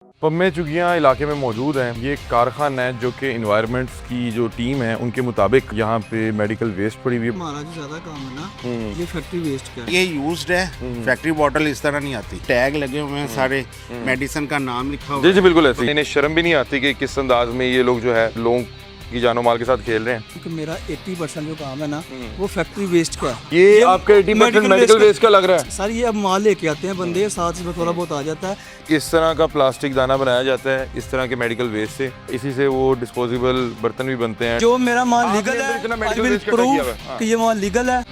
पम्मे चुगियाँ इलाके में मौजूद हैं। ये एक कारखाना है जो कि इन्वायरमेंट्स की जो टीम है उनके मुताबिक यहाँ पे मेडिकल वेस्ट पड़ी हुई है। हमारा जो ज्यादा काम है ना ये फैक्ट्री वेस्ट का है। ये यूज्ड है, फैक्ट्री बॉटल इस तरह नहीं आती। टैग लगे हुए हैं सारे, मेडिसिन का नाम लिखा हुआ जी है। जी बिल्कुल ऐसे। इन्हें शर्म भी नहीं आती कि किस अंदाज में ये लोग जो है लोगों की जानो माल के साथ खेल रहे हैं। क्योंकि मेरा 80% जो काम है ना वो फैक्ट्री वेस्ट का है। ये आपका 80% मेडिकल वेस्ट का लग रहा है। सर ये अब माल लेके आते हैं बंदे, साथ में थोड़ा बहुत आ जाता है। इस तरह का प्लास्टिक दाना बनाया जाता है इस तरह के मेडिकल वेस्ट से। इसी से वो डिस्पोजेबल बर्तन भी बनते हैं। जो मेरा माल आपने लीगल अंदर इतना है, medical I will waste का किया हुआ है। prove कि ये माल लीगल है।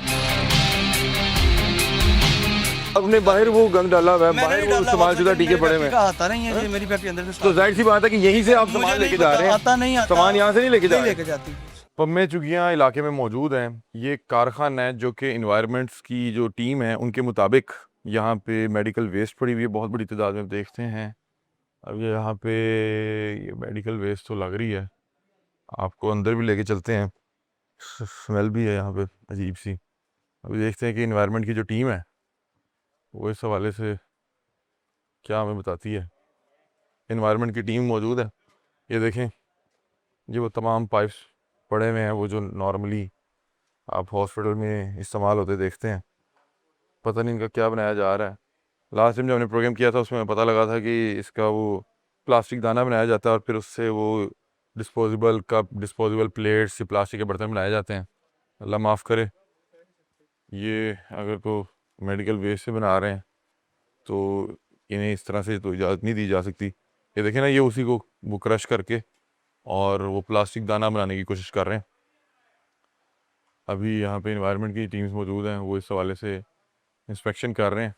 अपने बाहर वो गंद डाला हुआ है, मैंने बाहर नहीं वो डाला, इस्तेमाल मतलब शुदा मेरी टीके पड़े फैक्ट्री हुए का हैं। आता नहीं है, ये मेरी फैक्ट्री अंदर से तो जाहिर सी बात है कि यहीं से आप मुझे सामान नहीं लेके जा रहे हैं। आता नहीं आता। सामान यहाँ से नहीं लेके जा नहीं रहे लेके जाती। पम्मे चुगियाँ इलाके में मौजूद हैं। ये एक कारखाना है जो कि इन्वायरमेंट्स की जो टीम है उनके मुताबिक यहाँ पे मेडिकल वेस्ट पड़ी हुई है बहुत बड़ी तादाद में। देखते हैं अब ये यहाँ पे ये मेडिकल वेस्ट तो लग रही है। आपको अंदर भी लेके चलते हैं। स्मेल भी है यहाँ पे अजीब सी। अभी देखते हैं कि इन्वायरमेंट की जो टीम है वो इस हवाले से क्या हमें बताती है। इन्वायरमेंट की टीम मौजूद है। ये देखें, ये वो तमाम पाइप्स पड़े हुए हैं वो जो नॉर्मली आप हॉस्पिटल में इस्तेमाल होते देखते हैं। पता नहीं इनका क्या बनाया जा रहा है। लास्ट टाइम जब हमने प्रोग्राम किया था उसमें पता लगा था कि इसका वो प्लास्टिक दाना बनाया जाता है और फिर उससे वो disposable cup, disposable plates, plastic के बर्तन बनाए जाते हैं। अल्लाह माफ़ करे, ये अगर को मेडिकल वेस्ट से बना रहे हैं तो इन्हें इस तरह से तो इजाज़त नहीं दी जा सकती। ये देखें ना, ये उसी को वो क्रश करके और वो प्लास्टिक दाना बनाने की कोशिश कर रहे हैं। अभी यहाँ पे इन्वायरमेंट की टीम्स मौजूद हैं, वो इस हवाले से इंस्पेक्शन कर रहे हैं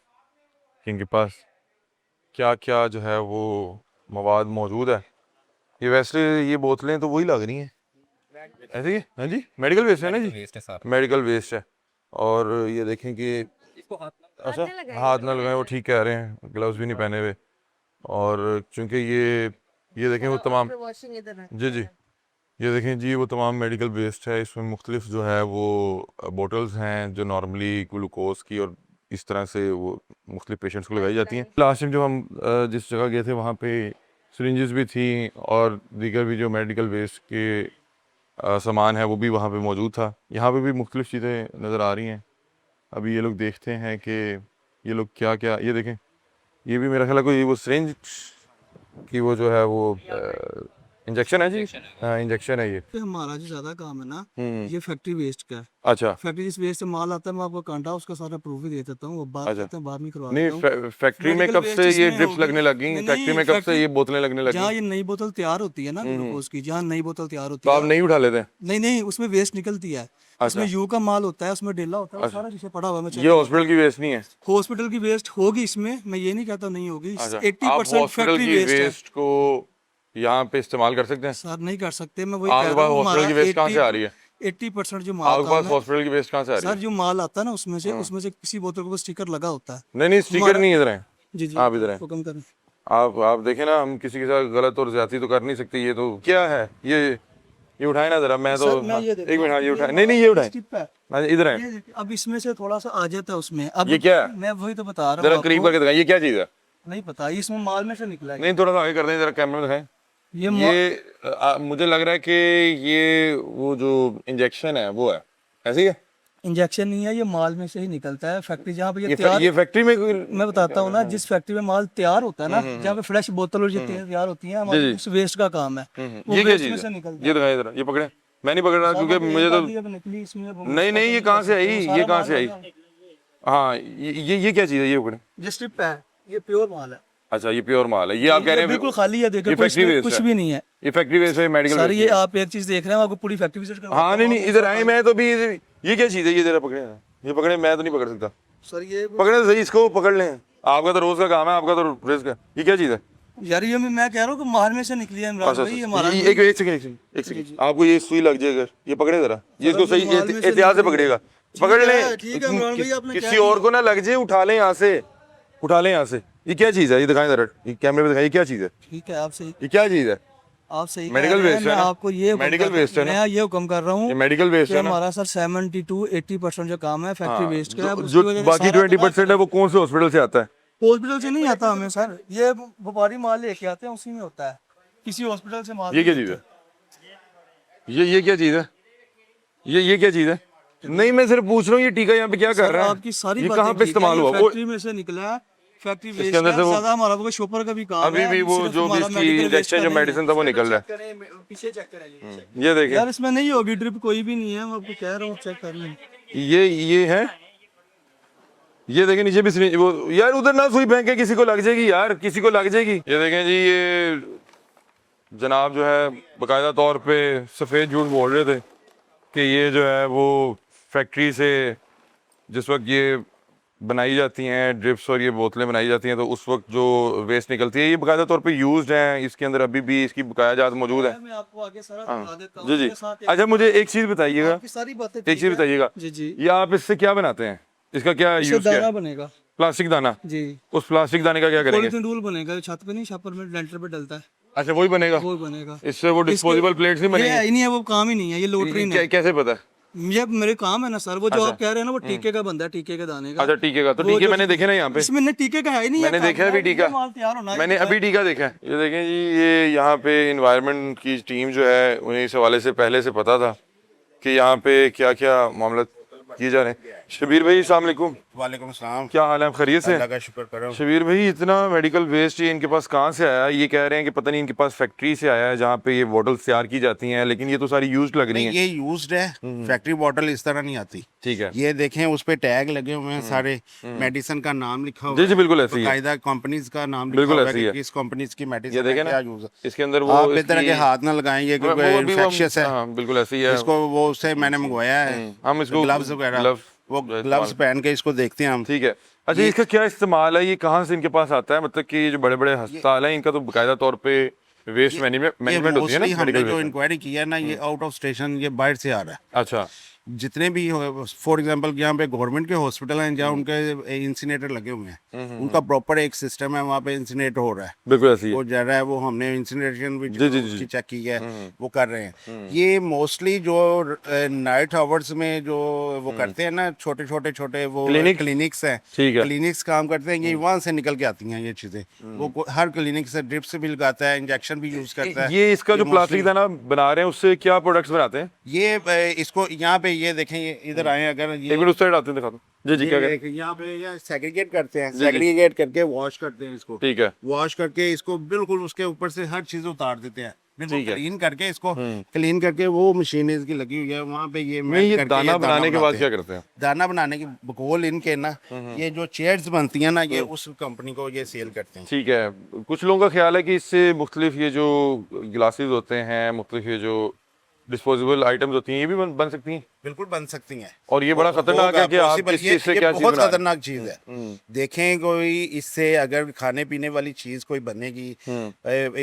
कि इनके पास क्या क्या जो है वो मवाद मौजूद है। ये वैसे ये बोतलें तो वही लग रही हैं ऐसे ही। हाँ जी, मेडिकल वेस्ट है ना जी, वेस्ट है सारा। मेडिकल वेस्ट है। और ये देखें कि अच्छा हाथ ना लगाएं, वो ठीक कह रहे हैं, ग्लव्स भी नहीं पहने हुए। और चूंकि ये देखें वो तमाम जी जी ये देखें जी वो तमाम मेडिकल वेस्ट है। इसमें मुख्तलिफ जो है वो बोटल्स हैं जो नॉर्मली ग्लूकोज की और इस तरह से वो मुख्तलिफ पेशेंट्स को लगाई जाती हैं। लास्ट टाइम जो हम जिस जगह गए थे वहाँ पे सिरिंजेस भी थी और दीगर भी जो मेडिकल वेस्ट के सामान है वो भी वहाँ पे मौजूद था। यहाँ पे भी मुख्तलिफ चीज़ें नज़र आ रही हैं। अभी ये लोग देखते हैं कि ये लोग क्या क्या, ये देखें ये भी मेरा ख्याल है कोई वो सिरिंज की वो जो है वो इंजेक्शन है जी। हाँ इंजेक्शन है ये। तो हमारा जो ज्यादा काम है ना ये फैक्ट्री वेस्ट का है। अच्छा फैक्ट्री जिस वेस्ट से माल आता है मैं आपको कांटा उसका सारा प्रूफ भी दे देता हूँ। वो बात अच्छा। करते हैं बाद में करवा नहीं देता हूँ। फैक्ट्री में Medical कब waste से ये इसमें ड्रिप्स होगी। लगने लगी? नहीं, फैक्ट्री में कब से फैक्ट्री- ये बोतलें लगने लगी? जहाँ ये नई बोतल तैयार होती है ना ग्लूकोज की, जहाँ नई बोतल तैयार होती तो है आप नहीं उठा लेते? नहीं नहीं उसमें वेस्ट निकलती है। उसमें यू का माल होता है, उसमें डेला होता है, वो सारा पीछे पड़ा हुआ है। मैं ये हॉस्पिटल की वेस्ट नहीं है? हॉस्पिटल की वेस्ट होगी इसमें, मैं ये नहीं कहता नहीं होगी। अच्छा, 80% हॉस्पिटल फैक्ट्री की वेस्ट है। वेस्ट को यहाँ पे इस्तेमाल कर सकते हैं? सर नहीं कर सकते, मैं वही आपके कह पास रहा हूँ। हॉस्पिटल की वेस्ट कहाँ से आ रही है? 80% जो माल आपके आता पास है हॉस्पिटल की वेस्ट कहाँ से आ रही सर, है? जो माल आता है ना उसमें से किसी बोतल को स्टिकर लगा होता है। नहीं नहीं स्टिकर हमारा- नहीं इधर है। जी जी आप इधर हैं। हुक्म करें। आप देखें ना, हम किसी के साथ गलत और ज्यादती तो कर नहीं सकते। ये तो क्या है, ये उठाए ना जरा। मैं तो सर, मैं ये देखता एक मिनट, हाँ ये हूँ। उठाए। नहीं नहीं ये उठाए, स्टिप है। हाँ, इधर है। ये देखिए, अब इसमें से थोड़ा सा आ जाता है उसमें। अब ये क्या है? मैं वही तो बता रहा जरा हूँ करीब आपको। करके दिखाएं, ये क्या चीज़ है? नहीं पता, इसमें माल में से निकला है। नहीं थोड़ा सा आगे कर दें, जरा कैमरे में दिखाएं। ये मुझे लग रहा है कि ये वो जो इंजेक्शन है वो है, ऐसे ही है? इंजेक्शन नहीं है, ये माल में से ही निकलता है। फैक्ट्री जहाँ पे ये तैयार, ये फैक्ट्री में मैं बताता हूँ ना, जिस फैक्ट्री में माल तैयार होता है ना, जहाँ पे फ्रेश बोतल और जितनी तैयार होती है, हमारे उस वेस्ट का काम है। वो ये क्या वेस्ट में चीज़ से है? निकलता ये दिखाएं जरा, ये पकड़े। मैं नहीं पकड़ रहा क्योंकि है। मुझे तो अब निकली इसमें वो नहीं नहीं ये कहाँ से आई, ये कहाँ से आई? हाँ ये क्या चीज़ है, ये पकड़े। ये स्ट्रिप है, ये प्योर माल है। अच्छा ये प्योर माल है, ये आप कह रहे हैं बिल्कुल खाली है, देखो ये फैक्ट्री वेस्ट कुछ है? भी नहीं है। ये फैक्ट्री वेस्ट है, मेडिकल सर वेस्ट ये है। आप एक चीज देख रहे हैं, आपको पूरी फैक्ट्री विजिट करवा। हाँ नहीं नहीं इधर आए, मैं तो भी ये क्या चीज़ है, ये जरा पकड़े। ये पकड़े, मैं तो नहीं पकड़ सकता। सर ये पकड़े तो सही, इसको पकड़ लें। आपका तो रोज का काम है, आपका तो रिस्क है। ये क्या चीज़ है? यार ये मैं कह रहा हूँ कि माल में से निकली है इमरान अच्छा भाई, ये हमारा एक सेकंड आपको ये सुई लग जाएगा, ये पकड़े जरा, ये इसको सही एहतियात से पकड़िएगा। पकड़ लें, ठीक है इमरान भाई, आपने किसी और को ना लग जाए। उठा लें यहाँ से, उठा लें यहाँ से। ये क्या चीज़ है, ये दिखाएं जरा, ये कैमरे में दिखाएं, ये क्या चीज़ है? ठीक है, आप सही ये क्या चीज़ है? आप सही मेडिकल कह रहे हैं। वेस्ट है मैं ना? आपको ये हुक्म मेडिकल कर- वेस्ट है ना? मैं ये हुक्म कर रहा हूँ ये मेडिकल वेस्ट कि है ना? हमारा सर 72-80% जो काम है फैक्ट्री वेस्ट का है। अब उसकी जो वजह से बाकी सारा 20% है वो कौन से हॉस्पिटल से आता है? हॉस्पिटल से नहीं आता हमें सर, ये व्यापारी माल लेके आते हैं, उसी में होता है, किसी हॉस्पिटल से माल ये क्या चीज़ है? ये क्या चीज़ है? ये क्या चीज़ है? नहीं, मैं सिर्फ पूछ रहा हूँ ये टीका यहाँ पे क्या कर रहा है? आपकी सारी ये बातें कहाँ पे ठीक है, इस्तेमाल ये हुआ? फैक्ट्री में से निकला है, फैक्ट्री वेस्ट अंदर से वो- ज्यादा हमारा वो शॉपर का भी काम अभी है, भी वो सिर्फ जो भी हमारा इसकी medical waste इंजेक्शन का जो नहीं है। मेडिसिन था वो निकल रहा है। पीछे चेक करें, ये देखें, यार इसमें नहीं होगी ड्रिप, कोई भी नहीं है, मैं आपको कह रहा हूँ चेक कर लें। ये है, ये देखें नीचे भी syringe- वो यार उधर ना सुई फेंके, किसी को लग जाएगी यार, किसी को लग जाएगी। ये देखें जी, ये जनाब जो है बाकायदा तौर पे सफ़ेद झूठ बोल रहे थे कि ये जो है वो फैक्ट्री से जिस वक्त ये बनाई जाती हैं ड्रिप्स और ये बोतलें बनाई जाती हैं तो उस वक्त जो वेस्ट निकलती है ये बाकायदा तौर पे यूज्ड है, इसके अंदर अभी भी इसकी बकाया जात मौजूद है। मैं आपको आगे सारा हाँ, बता देता हूँ, जी जी। इसके साथ एक- अच्छा, मुझे एक चीज़ बताइएगा, आपकी सारी बातें एक ठीक चीज़ है। बताइएगा, जी जी, ये आप इससे क्या बनाते हैं? इसका क्या इससे यूज़ क्या दाना है? बनेगा प्लास्टिक दाना। जी, उस प्लास्टिक दाने का क्या करेंगे? पॉलीथीन रूल बनेगा, जो छत पे नहीं छप्पर में लेंटर पे डलता है, अच्छा, वही बनेगा। वो बनेगा। इससे वो डिस्पोजेबल प्लेट्स नहीं ये है बनेंगे? ही नहीं है, वो काम ही नहीं है, ये लोटरीन है। कैसे पता है? ये मेरे काम है ना सर, वो जो आप कह रहे हैं ना वो टीके का बंदा है, टीके का दाने का। अच्छा, टीके का। तो वो टीके जो- मैंने देखे ना यहाँ पे, इसमें ने टीके का है ही नहीं, मैंने देखा है अभी टीका, माल तैयार होना है। मैंने अभी टीका देखा है। ये देखें जी, ये यहाँ पे इन्वायरमेंट की टीम जो है उन्हें इस हवाले से पहले से पता था कि यहाँ पे क्या क्या मामला किए जा रहे हैं। शबीर भाई, अस्सलाम वालेकुम। वालेकुम सलाम। क्या हाल है, आप खैरियत से? अल्लाह का शुक्र करो। शबीर भाई, इतना मेडिकल वेस्ट ये इनके पास कहाँ से आया? ये कह रहे हैं कि पता नहीं इनके पास फैक्ट्री से आया है जहाँ पे ये बॉटल्स तैयार की जाती हैं, लेकिन ये तो सारी यूज्ड लग रही हैं। ये यूज्ड है, फैक्ट्री बॉटल इस तरह नहीं आती। ठीक है, ये देखें उस पे टैग लगे हुए हैं सारे, मेडिसिन का नाम लिखा हुआ जी जी, बिल्कुल ऐसी है, कायदा कंपनीज का नाम लिखा बिल्कुल हुआ है ऐसी कि है। किस कंपनीज की ये मेडिसिन देखें क्या ना, यूज है। इसके अंदर वो आप इस तरह के इसकी- हाथ ना लगाएंगे वो क्योंकि अभी वो- इन्फेक्शियस है। हाँ, बिल्कुल ऐसी है। इसको वो उससे मैंने मंगवाया है, हम इसको ग्लव्स वगैरह, ग्लव्स वो ग्लव्स पहन के इसको देखते हैं हम। ठीक है। अच्छा, इसका क्या इस्तेमाल है? ये कहाँ से इनके पास आता है? मतलब कि ये जो बड़े बड़े अस्पताल हैं इनका तो बाकायदा तौर पे वेस्ट मैनेजमेंट होती है ना, मोस्टली हमने मेडिकल जो वेस्ट। इंक्वायरी किया है ना, ये आउट ऑफ स्टेशन, ये बाहर से आ रहा है। अच्छा, जितने भी फॉर एग्जांपल यहाँ पे गवर्नमेंट के हॉस्पिटल हैं जहाँ उनके इंसिनेटर लगे हुए हैं, उनका प्रॉपर एक सिस्टम है, वहाँ पे इंसिनेट हो रहा है, बिल्कुल ऐसी है। वो जा रहा है, वो हमने इंसिनेशन भी जी, जी, जी। उसकी चेक की है, वो कर रहे हैं। ये मोस्टली जो नाइट आवर्स में जो वो करते हैं ना, छोटे छोटे वो क्लिनिक्स हैं, ठीक है। क्लिनिक्स काम करते हैं, ये वहाँ से निकल के आती हैं ये चीज़ें। वो हर क्लिनिक से ड्रिप से भी लगाता है, इंजेक्शन भी यूज़ करता है। ये इसका जो प्लास्टिक दाना बना रहे हैं उससे क्या प्रोडक्ट्स बनाते हैं? ये इसको यहाँ पे ये देखें, ये इधर आए अगर ये एक मिनट उस साइड आते हैं, दिखा दो। जी जी, क्या करें? यहाँ पे ये सेग्रीगेट करते हैं, सेग्रीगेट करके वॉश करते हैं इसको, ठीक है, वॉश करके इसको बिल्कुल उसके ऊपर से हर चीज उतार देते हैं, बिल्कुल ठीक है। क्लीन करके इसको, क्लीन करके वो मशीन इसकी लगी हुई है वहाँ पे, ये नहीं, मेल्ट ये करके दाना बनाने के बाद बनाते क्या हैं। करते हैं? दाना बनाने के बकोल इनके ना, ये जो चेयर्स बनती हैं ना, ये उस कंपनी को ये सेल करते हैं। ठीक है। कुछ लोगों का ख्याल है कि इससे मुख्तलिफ ये जो गिलासेस होते हैं, मुख्तलिफ ये जो डिस्पोजेबल आइटम्स होती हैं, ये भी बन सकती हैं। बिल्कुल बन सकती हैं। और ये बड़ा खतरनाक है कि आप possible, किस चीज़ से ये क्या चीज़ बहुत बना रहे हैं। खतरनाक चीज है। देखें कोई इससे अगर खाने पीने वाली चीज कोई बनेगी,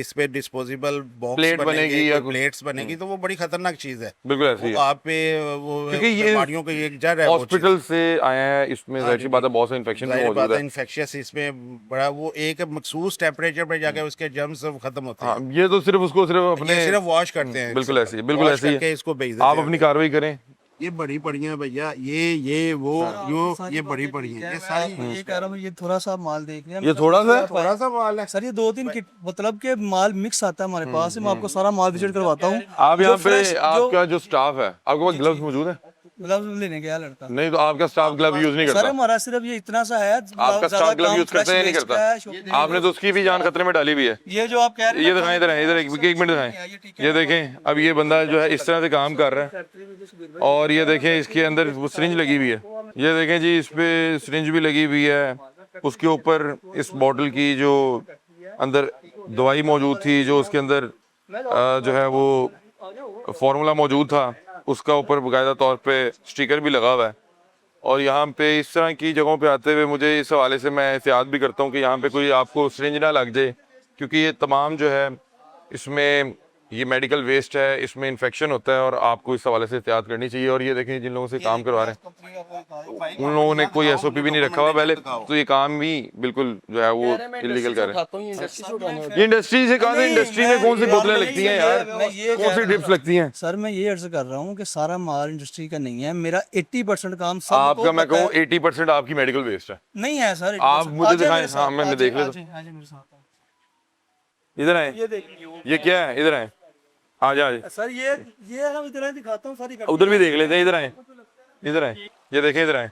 इस पे डिस्पोजेबल बॉक्स प्लेट बनेगी या कुछ- प्लेट्स बनेगी, तो वो बड़ी खतरनाक चीज है। बिल्कुल ऐसी वो है, आप पे वो क्योंकि ये बीमारियों का एक जड़ है, वो चीज़। हॉस्पिटल से आए हैं, इसमें जाहिर सी बात है बहुत से इन्फेक्शन जाहिर मौजूद बात है, है। इन्फेक्शियस इसमें बड़ा वो एक मखसूस टेम्परेचर पे जाके उसके जर्म्स खत्म होते हैं। हाँ, ये तो सिर्फ उसको सिर्फ ये अपने सिर्फ वॉश करते हैं, बिल्कुल ऐसी है, बिल्कुल Wash ऐसी है। करके इसको भेज देते आप हैं। अपनी कार्रवाई करें। ये बड़ी पड़ी है भैया, ये वो ये बड़ी पड़ी है, ये सारी ये कह रहा हूँ, ये थोड़ा सा माल देख लिया, ये थोड़ा सा है? थोड़ा सा माल है सर, ये 2-3 किट मतलब के माल मिक्स आता है हमारे पास, मैं आपको सारा माल विजिट करवाता हूँ। आप जो यहाँ पे fresh- जो आपका जो स्टाफ है, आपके पास ग्लव्स मौजूद है? ग्लव्स लेने गया लड़का, नहीं, तो आपका स्टाफ ग्लव यूज नहीं सर करता? हमारा सिर्फ ये इतना सा है, आपका ज्यादा स्टाफ ग्लव काम यूज करता है या नहीं fresh waste का है, करता? आपने तो उसकी भी जान खतरे में डाली हुई है। ये जो आप कह रहे हैं ये ना, दिखाएं, इधर आएं, इधर एक मिनट दिखाएं। ये देखें, अब ये बंदा जो है इस तरह से काम कर रहा है, और ये देखें इसके अंदर वो सिरिंज लगी हुई है। ये देखें जी, इस पे सिरिंज भी लगी हुई है, उसके ऊपर इस बॉटल की जो अंदर दवाई मौजूद थी, जो उसके अंदर जो है वो फार्मूला मौजूद था, उसका ऊपर बाकायदा तौर पे स्टिकर भी लगा हुआ है। और यहाँ पे इस तरह की जगहों पे आते हुए मुझे इस हवाले से मैं एहतियात भी करता हूँ कि यहाँ पे कोई आपको सिरिंज ना लग जाए, क्योंकि ये तमाम जो है इसमें ये मेडिकल वेस्ट है, इसमें इन्फेक्शन होता है और आपको इस हवाले से एहतियात करनी चाहिए। और ये देखें जिन लोगों से काम करवा रहे हैं उन लोगों ने कोई SOP भी नहीं रखा हुआ पहले, तो ये काम भी बिल्कुल जो है वो इलीगल कर रहे हैं। ये इंडस्ट्री से कहा था, इंडस्ट्री में कौन सी बोतलें लगती हैं यार, कौन सी ड्रिप्स लगती हैं? सर मैं ये अर्ज कर रहा हूँ कि सारा माल इंडस्ट्री का नहीं है, मेरा 80% काम सब आपका मैं कहूँ 80% आपकी मेडिकल वेस्ट है। नहीं है सर। आप मुझे दिखाएं, हाँ मैं देख लेता हूँ। इधर आए, ये क्या है, इधर आए, आ जा। सर ये है ना, इधर दिखाता हूँ सारी। उधर भी देख लेते हैं, इधर आए, इधर आए, ये देखें, इधर आए।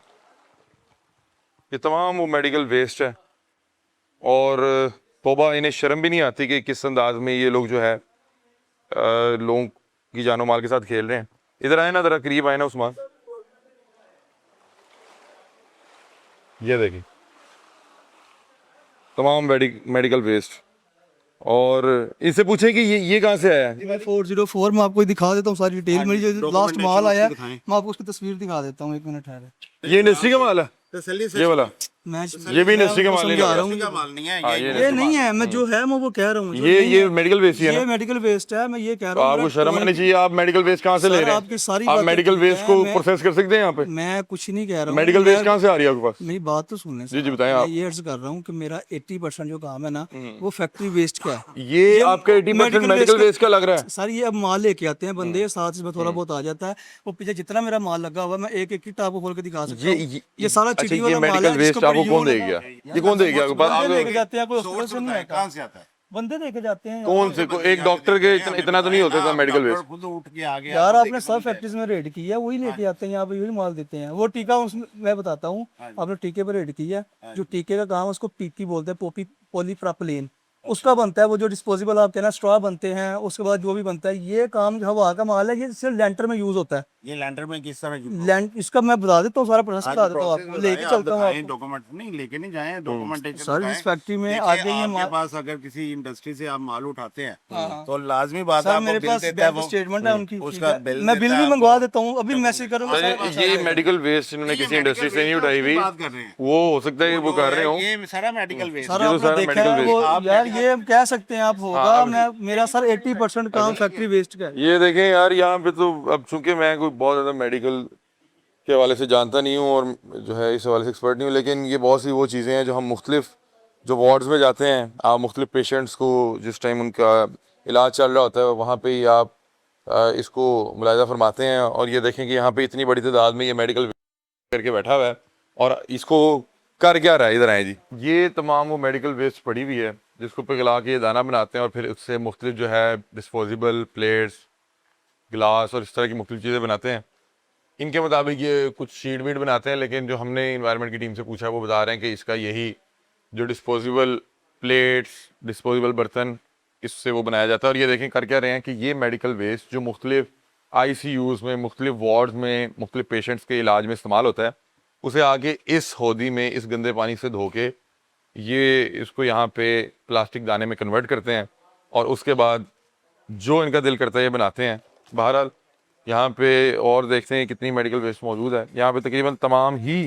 ये तमाम वो मेडिकल वेस्ट है और तौबा, इन्हें शर्म भी नहीं आती कि किस अंदाज में ये लोग जो है लोगों की जानो माल के साथ खेल रहे हैं। इधर आए ना, जरा करीब आए ना उस्मान, ये देखिए तमाम मेडिकल वेस्ट। और इनसे पूछे कि ये कहाँ से आया है? 404 में आपको दिखा देता हूँ सारी डिटेल। मेरी जो लास्ट माल आया मैं आपको उसकी तस्वीर दिखा देता हूँ, 1 मिनट ठहरे। ये इंडस्ट्री का माल है, तसल्ली से ये वाला, मैं ये भी इंडस्ट्री का माल समझा रहा हूँ। का माल नहीं है ये नहीं है, मैं जो है मैं वो कह रहा हूँ। ये मेडिकल वेस्ट ही है ये ना? मेडिकल वेस्ट है, मैं ये कह तो रहा हूँ। आपको शर्म आनी चाहिए, आप मेडिकल वेस्ट कहाँ से ले रहे आपकी हैं? सारी आप बातें मेडिकल ठीक वेस्ट है, को मैं- प्रोसेस कर सकते हैं यहाँ पे? मैं कुछ नहीं कह रहा हूँ। मेडिकल वेस्ट कहाँ से आ रही है आपके पास? मेरी बात तो सुनने जी बताएं आप। मैं ये अर्ज कर रहा हूँ कि मेरा 80% जो काम है ना वो फैक्ट्री वेस्ट का है। ये आपका 80% मेडिकल वेस्ट का लग रहा है? सर ये अब माल लेके आते हैं बंदे, साथ में थोड़ा बहुत आ जाता है। वो पीछे जितना मेरा माल लगा हुआ है मैं एक एक किट आपको खोल के दिखा सकता हूँ। ये सारा अच्छा, चिटी ये वाला माल मेडिकल है। वेस्ट आपको कौन दे गया? ये कौन दे गया? बंदे लेके जाते हैं, कोई हॉस्पिटल से नहीं आता। कहाँ से आता है? बंदे लेके जाते हैं। कौन से एक डॉक्टर के इतना तो नहीं होता था मेडिकल वेस्ट? खुद उठ के आ गया। यार आपने सब फैक्ट्रीज में रेड किया, वही लेके आते हैं यहाँ पे, वही माल देते हैं। वो टीका उसमें मैं बताता हूँ, आपने टीके पर रेड किया, जो टीके का काम है उसको PP बोलते हैं, पॉलीप्रोपिलीन, उसका बनता है। वो जो डिस्पोजेबल आपके ना स्ट्रॉ बनते हैं, उसके बाद जो भी बनता है, ये काम जो हवा का माल है, ये सिर्फ लेंटर में यूज होता है। ये लैंडर में किस तरह लैंड इसका मैं बता देता हूँ, सारा प्रोसेस बता देता हूँ आपको, लेके चलता हूँ आपको। डॉक्यूमेंट नहीं लेके नहीं जाए, डॉक्यूमेंटेशन सर इस फैक्ट्री में आगे ये आपके पास अगर किसी इंडस्ट्री से आप माल उठाते हैं तो लाजमी बात है सर आपको मेरे बिल पास देता है बैंक वो। स्टेटमेंट है उनकी, उसका ठीक है? बिल मैं बिल देता भी है मंगवा देता हूँ, अभी मैसेज करूंगा। ये मेडिकल वेस्ट इन्होंने किसी इंडस्ट्री से नहीं उठाई हुई, बात कर रहे हैं वो हो सकता है वो कर रहे हो। ये सारा मेडिकल वेस्ट सर ये तो आपने सारा देखा medical है वो, waste। यार ये कह सकते हैं आप होगा। मैं मेरा सर 80% काम फैक्ट्री वेस्ट का है। ये देखें यार, यहाँ पे तो अब चूंकि मैं कोई बहुत ज़्यादा मेडिकल के हवाले से जानता नहीं हूँ और जो है इस हवाले से एक्सपर्ट नहीं हूँ, लेकिन ये बहुत सी वो चीज़ें हैं जो हम मुख्तलिफ जो वार्ड्स में जाते हैं, आप मुख्तलिफ पेशेंट्स को जिस टाइम उनका इलाज चल रहा होता है वहाँ पे ही आप इसको मुलाहिजा फरमाते हैं। और ये देखें कि यहाँ पे इतनी बड़ी तादाद में ये मेडिकल करके बैठा हुआ है और इसको कर क्या रहा है? इधर आए जी, ये तमाम वो मेडिकल वेस्ट पड़ी हुई है जिसको पिघला के ये दाना बनाते हैं और फिर उससे मुख्तलिफ जो है डिस्पोजेबल प्लेट्स, गिलास और इस तरह की मुख्तलिफ चीज़ें बनाते हैं। इनके मुताबिक ये कुछ शीट वीट बनाते हैं, लेकिन जो हमने इन्वायरमेंट की टीम से पूछा है वो बता रहे हैं कि इसका यही जो डिस्पोजेबल प्लेट्स, डिस्पोजेबल बर्तन, इससे वो बनाया जाता है। और ये देखें कर क्या रहे हैं कि ये मेडिकल वेस्ट जो मुख्तलिफ ICUs में, मुख्तलिफ वार्ड्स में, मुख्तलिफ पेशेंट्स के इलाज में इस्तेमाल होता है, उसे आगे इस होदी में इस गंदे पानी से धो के ये इसको यहाँ पे प्लास्टिक दाने में कन्वर्ट करते हैं और उसके बाद जो इनका दिल करता है ये बनाते हैं। बहरहाल यहाँ पे और देखते हैं कितनी मेडिकल वेस्ट मौजूद है। यहाँ पे तकरीबन तमाम ही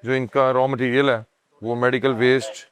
जो इनका रॉ मटेरियल है वो मेडिकल वेस्ट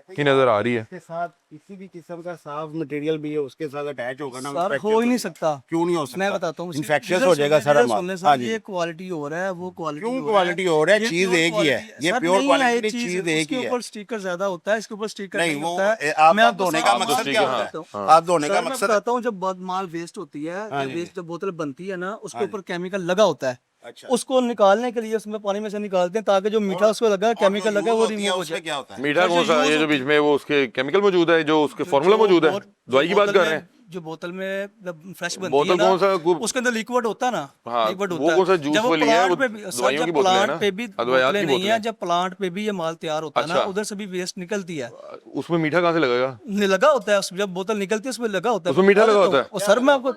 की नज़र आ रही है। के साथ किसी भी किस्म का साफ मटेरियल भी है उसके साथ अटैच होगा ना, सर हो ही नहीं सकता। क्यों नहीं हो सकता? मैं बताता हूँ, इन्फेक्शियस हो जाएगा सारा माल। हाँ जी। ये क्वालिटी हो रहा है, वो क्वालिटी क्यों क्वालिटी हो रहा है? चीज एक ही है, ये प्योर क्वालिटी चीज एक ही इसके है। ऊपर स्टिकर ज्यादा होता है, इसके ऊपर स्टिकर नहीं नहीं वो होता है। आपका आपको धोने का साफ मकसद क्या बताता होता हूँ। है? आप धोने का सर, मैं मकसद बताता हूँ, जब माल वेस्ट होती है, वेस्ट जब बोतल बनती है ना, उसके ऊपर केमिकल लगा होता है। अच्छा। उसको निकालने के लिए उसमें पानी में से निकालते हैं ताकि जो मीठा उसको लगा, केमिकल लगा, वो रिमूव हो जाए। क्या होता है? मीठा कौन सा? ये जो बीच में वो उसके केमिकल मौजूद है, जो उसके फार्मूला मौजूद है, दवाई की बात कर रहे हैं। जो बोतल में जब फ्रेश बनती बोतल है ना, कौन सा? उसके अंदर लिक्विड होता है ना, हाँ, लिक्विड वो होता है। कौन सा जूस जब वाली है? वो प्लांट पे भी, सर, दवाइयों की जब बोतलें हैं प्लांट ना? पे भी अद्वैयात बोतलें की नहीं बोतलें है, हैं। जब प्लांट पे भी ये माल तैयार होता है ना, अच्छा। उधर से भी वेस्ट निकलती है। उसमें मीठा कहाँ से लगेगा? लगा होता है उसमें, जब बोतल निकलती है उसमें लगा होता है। उसमें मीठा लगा होता है? और सर मैं आपको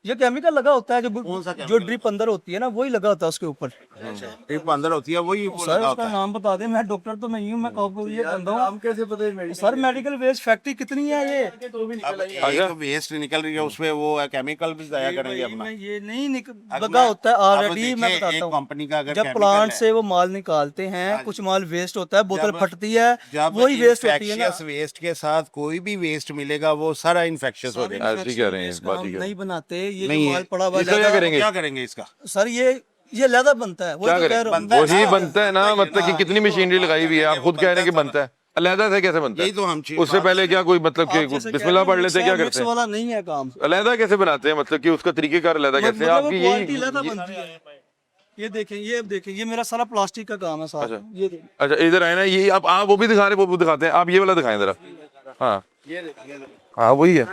ये केमिकल लगा होता है कौन सा जो ड्रिप अंदर होती है ना, वही लगा होता है उसके ऊपर। ड्रिप अंदर होती है वही वो सर लगा उसका होता है। नाम बता दे, मैं डॉक्टर तो नहीं हूँ, मैं कब ये बंदा हूँ। नाम कैसे पता है? सर मेडिकल वेस्ट फैक्ट्री कितनी है ये? अब एक वेस्ट निकल रही है उसमें वो केमिकल भी जाया करेंगे अपना। ये नहीं लगा होता है ऑलरेडी। मैं एक बताता हूँ, कंपनी का अगर जब chemical प्लांट है, से वो माल निकालते हैं, कुछ माल वेस्ट होता है, बोतल फटती है, जब वही वेस्ट होती है ना। इन्फेक्शियस वेस्ट के साथ कोई भी वेस्ट मिलेगा वो सारा इन्फेक्शियस हो जाएगा। ऐसे ही कह रहे हैं, इसका बात हम ही कह रहे नहीं हैं। बनाते, ये नहीं जो है। माल पड़ा हुआ इसका क्या लहदा- करेंगे? क्या करेंगे इसका? सर ये लहदा बनता है, वो क्या तो कह करें? रहा हूँ। वही बनता है ना, मतलब कि कितनी मशीनरी लगाई हुई है, आप खुद कह रहे हैं कि बनता है। अलहदा से कैसे बनता है? यही तो हम चीज उससे पहले क्या कोई मतलब कि आप जैसे कह बिस्मिल्लाह रहे पढ़ हो, लेते हैं, क्या मिक्स करते हैं? वाला नहीं है काम। अलहदा कैसे बनाते हैं, मतलब कि उसका तरीकेकार अलहदा कैसे है? मतलब वो आपकी क्वालिटी यही लहदा बनती है। ये देखें, ये देखें, ये मेरा सारा प्लास्टिक का काम है साथ। ये देखें। अच्छा इधर आए ना, ये आप वो भी दिखा रहे, वो भी दिखाते हैं, आप ये वाला दिखाएं जरा। हाँ हाँ वही है।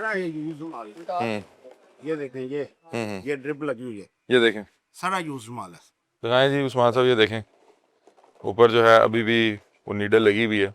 ये देखें, ये ड्रिप लगी हुई है, ये देखें, सारा यूज माल है। दिखाएं जी उस्मान साहब, ये देखें ऊपर जो है अभी भी वो नीडल लगी हुई है,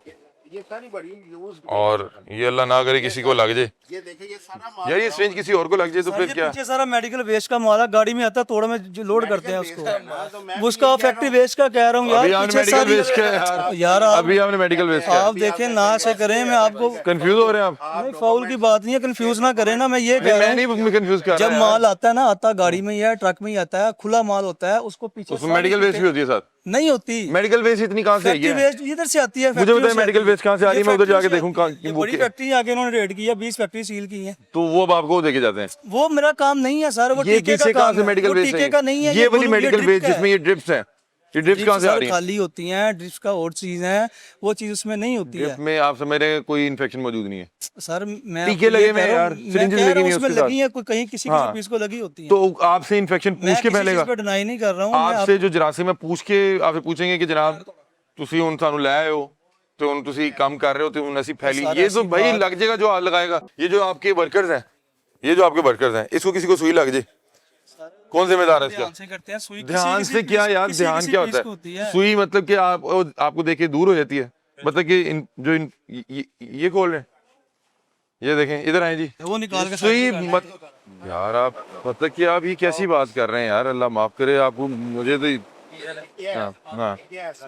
ये सारी बड़ी यूज। और ये अल्लाह ना करे किसी को लग जाए, ये देखें, ये सारा माल यार ये सिरिंज किसी और को लग जाए तो सर, फिर ये क्या? पीछे सारा मेडिकल वेस्ट का माल है, गाड़ी में आता है, तोड़ में जो लोड करते हैं waste है ना, तो उसको। मैं वो उसका फैक्ट्री वेस्ट का कह रहा हूँ अभी यार। आपने पीछे मेडिकल सारी वेस्ट का यार, यार अभी आपने मेडिकल वेस्ट का आप देखें ना से करें, मैं आपको कंफ्यूज हो रहे हैं आप? नहीं, फाउल की बात नहीं है, कंफ्यूज ना करें ना, मैं ये कह रहा मैं हूँ। नहीं कंफ्यूज कर जब रहा माल आता है ना, आता गाड़ी में या ट्रक में ही आता है, खुला माल होता है, उसको पीछे उसमें मेडिकल वेस्ट भी होती है साथ? नहीं होती। मेडिकल वेस्ट इतनी कहाँ से आई फैक्ट्री है? वेस्ट इधर से आती है। मुझे फैक्ट्री बताएं से मेडिकल आती है। वेस्ट कहाँ से आ रही है, मैं ये उधर फैक्ट्री जाके से देखूं आती कहाँ है। ये वो बड़ी फैक्ट्री आगे उन्होंने रेड की है, 20 फैक्ट्री सील की है। तो वो अब आपको देके जाते हैं। वो मेरा काम नहीं है सर, वो ये टीके का पीछे कहाँ काम से है। मेडिकल वो वेस्ट टीके का नहीं है, ये वाली बोलो, मेडिकल ड्रिप वेस्ट का है। जिसमें ये ड्रिप्स हैं, ये ड्रिप्स कहाँ से आ सर रही हैं? खाली होती हैं, ड्रिप्स का और चीज है, वो चीज उसमें नहीं होती है। ड्रिप में आप समझ रहे हैं कोई इन्फेक्शन मौजूद नहीं है? सर मैं टीके आपको लगे ये हुए कह हैं रहा यार, हूँ, मैं syringes कह रहा लगी हूँ हुई हैं उसमें उसके लगी है, कोई कहीं किसी हाँ। पीस को लगी होती है। तो आपसे इन्फेक्शन मैं पूछ के किसी फैलेगा? चीज पे डिनाई नहीं कर रहा हूँ। मैं आपसे जो जरासीम है पूछ के आपसे पूछेंगे कि जनाब ਤੁਸੀਂ ਹੁਣ ਸਾਨੂੰ ਲੈ ਆਏ ਹੋ ਤੇ ਹੁਣ ਤੁਸੀਂ ਕੰਮ ਕਰ ਰਹੇ ਹੋ ਤੇ ਹੁਣ ਅਸੀਂ फैली, सारा ये तो ऐसी भाई बात- लग जाएगा जो हाथ लगाएगा। ये जो आपके वर्कर्स हैं, ये जो आपके वर्कर्स हैं, इसको किसी को सुई लग जाए, कौन जिम्मेदार है इसका? ध्यान से करते हैं, सुई ध्यान से क्या यार, ध्यान क्या होता है? सुई मतलब कि आप आपको देख के दूर हो जाती है, मतलब कि ये खोल रहे हैं, ये देखें, इधर आए जी, वो निकाल के सुई मत यार, आप मतलब कि आप ये कैसी बात कर रहे हैं यार, अल्लाह माफ करे आपको, मुझे तो हाँ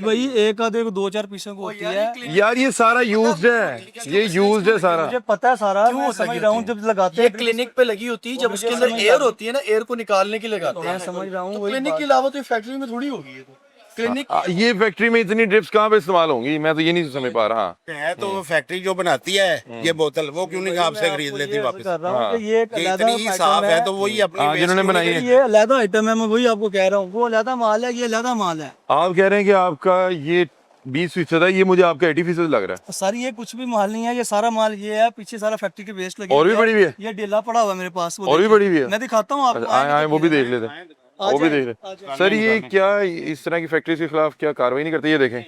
वही एक आधे को 2-4 पीसों को होती है। यार ये सारा यूज्ड है, ये यूज्ड है सारा। मुझे पता है सारा, मैं समझ रहा हूँ, जब लगाते ये हैं क्लिनिक पे लगी होती है, जब उसके अंदर एयर होती है ना, एयर को निकालने के लिए लगाते मैं हैं। समझ रहा हूँ तो वही क्लिनिक बात। के अलावा तो फैक्ट्री में थोड़ी होगी ये तो। क्लिनिक ये फैक्ट्री में इतनी ड्रिप्स कहाँ पे इस्तेमाल होंगी, मैं तो ये नहीं समझ पा रहा। है तो वो फैक्ट्री जो बनाती है ये बोतल, वो क्यों नहीं आपसे खरीद लेती वापस? कर रहा हूँ कि ये एक ये अलग इतनी साफ है तो वही अपनी हाँ, waste जिन्होंने क्यों बनाई नहीं है। ये अलग आइटम है, मैं वही आपको कह रहा हूँ, वो अलग माल है, ये अलग माल है। आप कह रहे हैं कि आपका ये 20% है, ये मुझे आपका 80% लग रहा है। सर ये कुछ भी माल नहीं है, ये सारा माल ये है, पीछे सारा फैक्ट्री के वेस्ट लगे और भी हुए बड़ी भी है? ये डेला पड़ा हुआ है मेरे पास, वो और भी देखिए। बड़ी भी है? मैं दिखाता हूँ आपको। आए आए वो भी देख लेते हैं, वो भी देख लेते। सर ये क्या इस तरह की फैक्ट्री के खिलाफ क्या कार्रवाई नहीं करते? ये देखें,